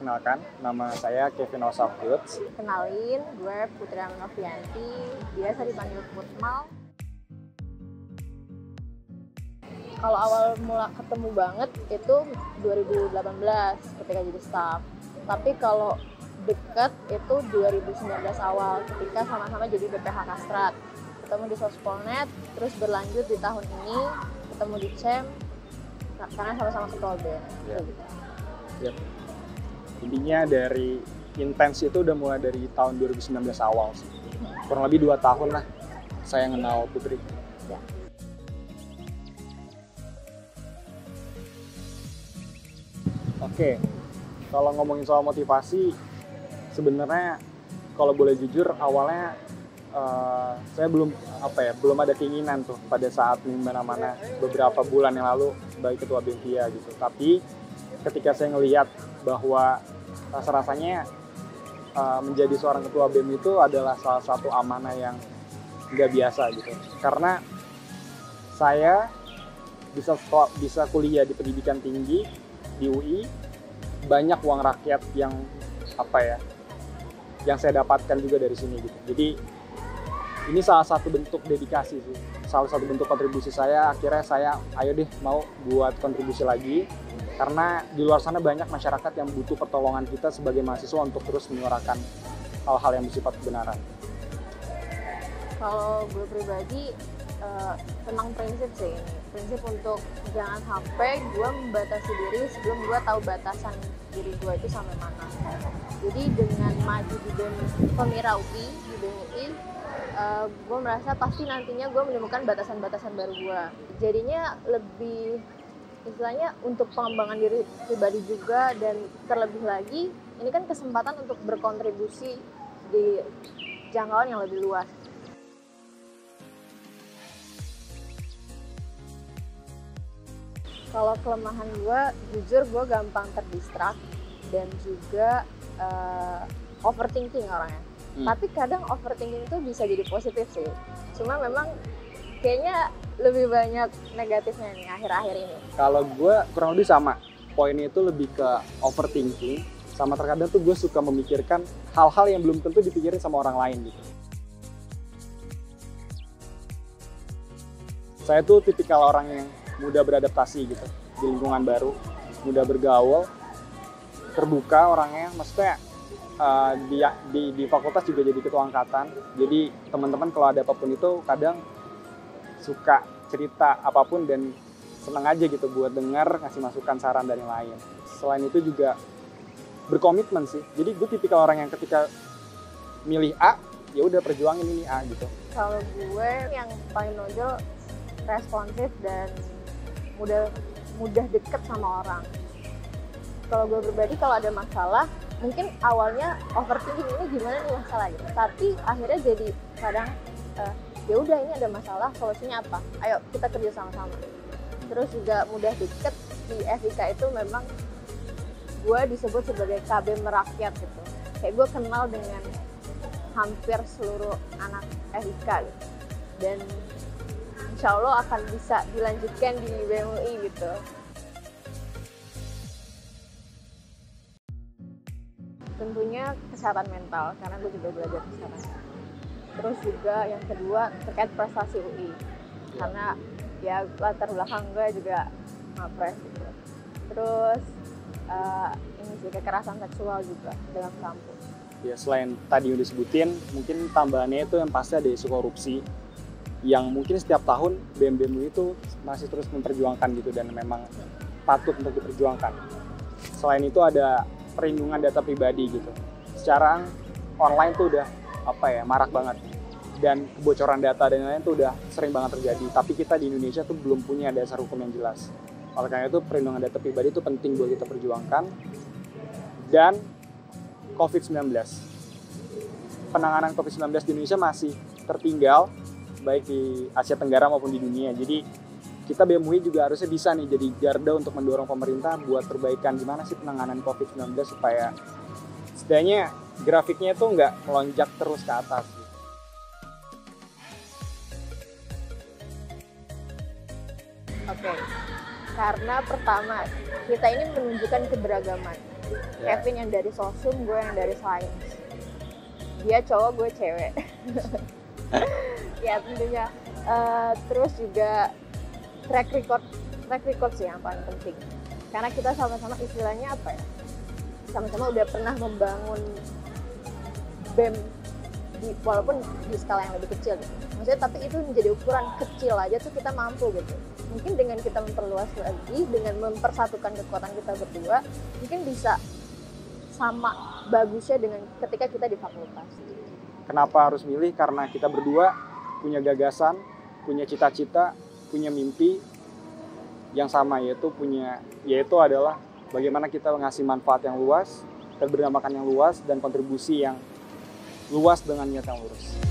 perkenalkan, nama saya Kevin Osafgoods. Kenalin, gue Putri Novianti, biasa dipanggil Putmal. Kalau awal mula ketemu banget itu 2018 ketika jadi staff. Tapi kalau dekat itu 2019 awal ketika sama-sama jadi BPH Kastrat. Ketemu di Sospolnet, terus berlanjut di tahun ini, ketemu di CEM, karena sama-sama ketua band. Ya. Yep. Intinya dari intens itu udah mulai dari tahun 2019 awal sih. Kurang lebih 2 tahun lah saya kenal Putri. Ya. Oke, kalau ngomongin soal motivasi, sebenarnya kalau boleh jujur awalnya saya belum ada keinginan tuh pada saat di mana-mana beberapa bulan yang lalu sebagai ketua BEM gitu. Tapi ketika saya ngelihat bahwa rasanya menjadi seorang ketua BEM itu adalah salah satu amanah yang nggak biasa gitu. Karena saya bisa kuliah di pendidikan tinggi di UI, banyak uang rakyat yang yang saya dapatkan juga dari sini gitu. Jadi ini salah satu bentuk dedikasi sih, salah satu bentuk kontribusi saya. Akhirnya saya ayo deh mau buat kontribusi lagi, karena di luar sana banyak masyarakat yang butuh pertolongan kita sebagai mahasiswa untuk terus menyuarakan hal-hal yang bersifat kebenaran. Kalau gue pribadi tentang prinsip sih ini, prinsip untuk jangan sampai gue membatasi diri sebelum gue tahu batasan diri gue itu sampai mana. Jadi dengan maju di BEM Pemira UI, di BEM UI, gue merasa pasti nantinya gue menemukan batasan-batasan baru gue. Jadinya lebih istilahnya untuk pengembangan diri pribadi juga, dan terlebih lagi ini kan kesempatan untuk berkontribusi di jangkauan yang lebih luas. Kalau kelemahan gue, jujur gue gampang terdistract dan juga overthinking orangnya. Tapi kadang overthinking itu bisa jadi positif sih. Cuma memang kayaknya lebih banyak negatifnya nih akhir-akhir ini. Kalau gue kurang lebih sama. Poinnya itu lebih ke overthinking, sama terkadang tuh gue suka memikirkan hal-hal yang belum tentu dipikirin sama orang lain gitu. Saya tuh tipikal orang yang mudah beradaptasi gitu di lingkungan baru, mudah bergaul, terbuka orangnya. Maksudnya di fakultas juga jadi ketua angkatan. Jadi teman-teman kalau ada apapun itu kadang suka cerita apapun dan senang aja gitu buat dengar, ngasih masukan, saran dan yang lain. Selain itu juga berkomitmen sih. Jadi gue tipikal orang yang ketika milih A, ya udah perjuangin ini A gitu. Kalau gue yang paling nonjol responsif dan mudah deket sama orang. Kalau gue pribadi kalau ada masalah, mungkin awalnya overthinking ini gimana nih masalah gitu. Tapi akhirnya jadi kadang ya udah ini ada masalah, solusinya apa? Ayo kita kerja sama-sama. Terus juga mudah deket. Di FIK itu memang gue disebut sebagai KB merakyat gitu. Kayak gue kenal dengan hampir seluruh anak FIK gitu. Dan insya Allah akan bisa dilanjutkan di BEM UI gitu. Tentunya kesehatan mental, karena gue juga belajar kesehatan mental. Terus juga yang kedua terkait prestasi UI, karena ya latar belakang gue juga ngapres gitu. Terus ini sih kekerasan seksual juga dalam kampus. Ya selain tadi udah disebutin, mungkin tambahannya itu yang pasti ada isu korupsi yang mungkin setiap tahun BEM itu masih terus memperjuangkan gitu, dan memang patut untuk diperjuangkan. Selain itu ada perlindungan data pribadi gitu. Secara online tuh udah marak banget, dan kebocoran data dan lain-lain tuh udah sering banget terjadi. Tapi kita di Indonesia tuh belum punya dasar hukum yang jelas. Oleh karena itu perlindungan data pribadi itu penting buat kita perjuangkan. Dan COVID-19, penanganan COVID-19 di Indonesia masih tertinggal baik di Asia Tenggara maupun di dunia. Jadi kita BEM UI juga harusnya bisa nih jadi garda untuk mendorong pemerintah buat perbaikan gimana sih penanganan COVID-19 supaya setidaknya grafiknya itu nggak melonjak terus ke atas. Oke. Karena pertama, kita ini menunjukkan keberagaman. Ya. Kevin yang dari sosum, gue yang dari sains. Dia cowok, gue cewek. Ya tentunya. Terus juga track record sih yang paling penting. Karena kita sama-sama istilahnya apa ya? Sama-sama udah pernah membangun BEM walaupun di skala yang lebih kecil gitu. Maksudnya tapi itu menjadi ukuran kecil aja tuh kita mampu gitu. Mungkin dengan kita memperluas lagi, dengan mempersatukan kekuatan kita berdua, mungkin bisa sama bagusnya dengan ketika kita di fakultas. Kenapa harus milih? Karena kita berdua punya gagasan, punya cita-cita, punya mimpi yang sama, yaitu adalah bagaimana kita mengasih manfaat yang luas, dan berdamaikan yang luas, dan kontribusi yang luas dengan niat yang lurus.